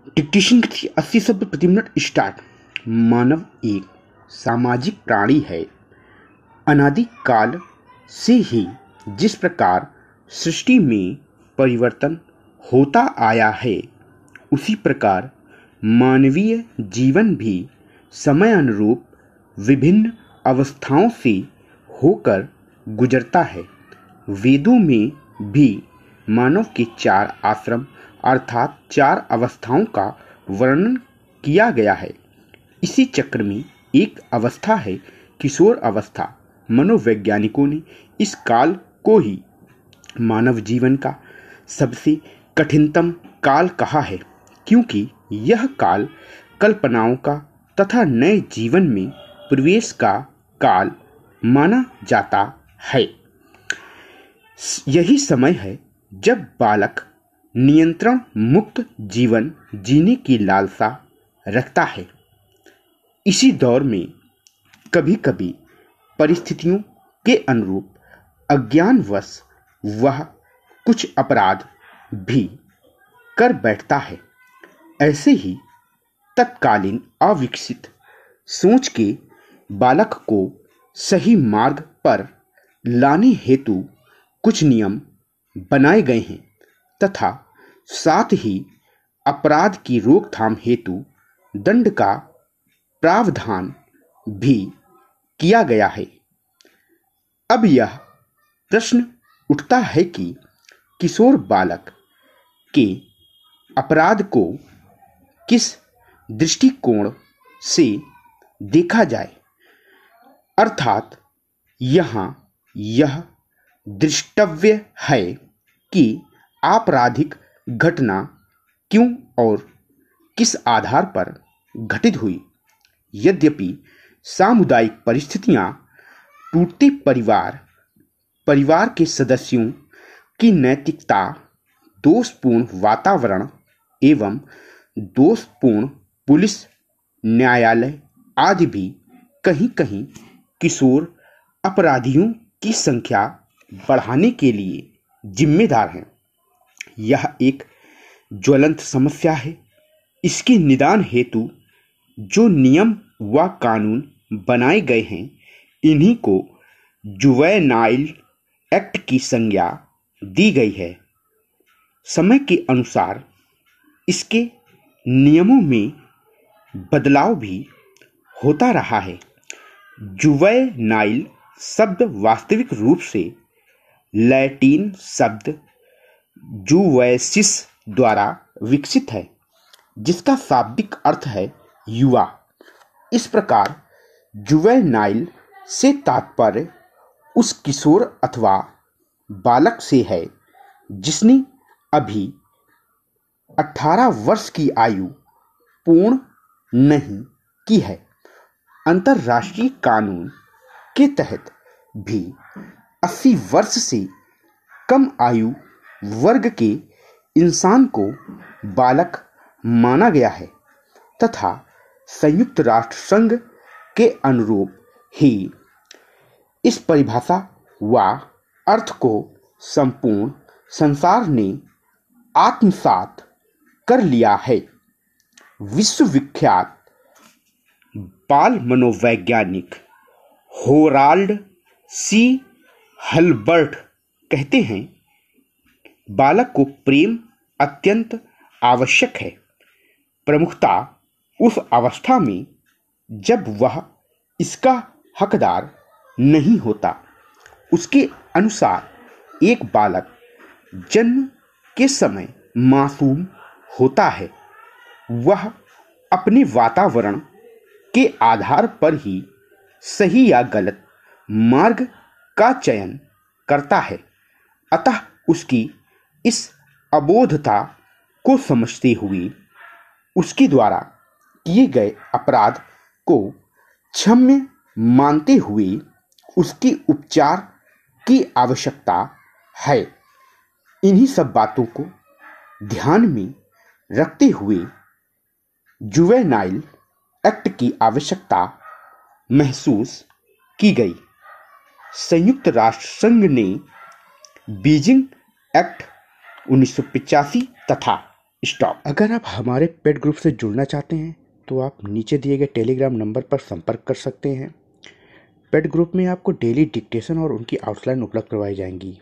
Dictation की थी 80 शब्द प्रति मिनट स्टार्ट। मानव एक सामाजिक प्राणी है। अनादि काल से ही जिस प्रकार सृष्टि में परिवर्तन होता आया है, उसी प्रकार मानवीय जीवन भी समय अनुरूप विभिन्न अवस्थाओं से होकर गुजरता है। वेदों में भी मानव के 4 आश्रम अर्थात 4 अवस्थाओं का वर्णन किया गया है। इसी चक्र में एक अवस्था है किशोर अवस्था। मनोवैज्ञानिकों ने इस काल को ही मानव जीवन का सबसे कठिनतम काल कहा है, क्योंकि यह काल कल्पनाओं का तथा नए जीवन में प्रवेश का काल माना जाता है। यही समय है जब बालक नियंत्रण मुक्त जीवन जीने की लालसा रखता है। इसी दौर में कभी कभी परिस्थितियों के अनुरूप अज्ञानवश वह कुछ अपराध भी कर बैठता है। ऐसे ही तत्कालीन अविकसित सोच के बालक को सही मार्ग पर लाने हेतु कुछ नियम बनाए गए हैं तथा साथ ही अपराध की रोकथाम हेतु दंड का प्रावधान भी किया गया है। अब यह प्रश्न उठता है कि किशोर बालक के अपराध को किस दृष्टिकोण से देखा जाए, अर्थात यहाँ यह दृष्टव्य है कि आपराधिक घटना क्यों और किस आधार पर घटित हुई। यद्यपि सामुदायिक परिस्थितियाँ, टूटते परिवार के सदस्यों की नैतिकता, दोषपूर्ण वातावरण एवं दोषपूर्ण पुलिस, न्यायालय आदि भी कहीं कहीं किशोर अपराधियों की संख्या बढ़ाने के लिए जिम्मेदार हैं। यह एक ज्वलंत समस्या है। इसके निदान हेतु जो नियम व कानून बनाए गए हैं, इन्हीं को जुवेनाइल एक्ट की संज्ञा दी गई है। समय के अनुसार इसके नियमों में बदलाव भी होता रहा है। जुवेनाइल शब्द वास्तविक रूप से लैटिन शब्द जुवेसिस द्वारा विकसित है, जिसका शाब्दिक अर्थ है युवा। इस प्रकार जुवेनाइल से तात्पर्य उस किशोर अथवा बालक से है जिसने अभी 18 वर्ष की आयु पूर्ण नहीं की है। अंतर्राष्ट्रीय कानून के तहत भी 80 वर्ष से कम आयु वर्ग के इंसान को बालक माना गया है तथा संयुक्त राष्ट्र संघ के अनुरूप ही इस परिभाषा व अर्थ को संपूर्ण संसार ने आत्मसात कर लिया है। विश्वविख्यात बाल मनोवैज्ञानिक होराल्ड सी हल्बर्ट कहते हैं, बालक को प्रेम अत्यंत आवश्यक है, प्रमुखता उस अवस्था में जब वह इसका हकदार नहीं होता। उसके अनुसार एक बालक जन्म के समय मासूम होता है। वह अपने वातावरण के आधार पर ही सही या गलत मार्ग का चयन करता है। अतः उसकी इस अबोधता को समझते हुए उसके द्वारा किए गए अपराध को क्षम्य मानते हुए उसके उपचार की आवश्यकता है। इन्हीं सब बातों को ध्यान में रखते हुए जुवेनाइल एक्ट की आवश्यकता महसूस की गई। संयुक्त राष्ट्र संघ ने बीजिंग एक्ट 1985 तथा स्टॉप। अगर आप हमारे पेड ग्रुप से जुड़ना चाहते हैं तो आप नीचे दिए गए टेलीग्राम नंबर पर संपर्क कर सकते हैं। पेड ग्रुप में आपको डेली डिक्टेशन और उनकी आउटलाइन उपलब्ध करवाई जाएंगी।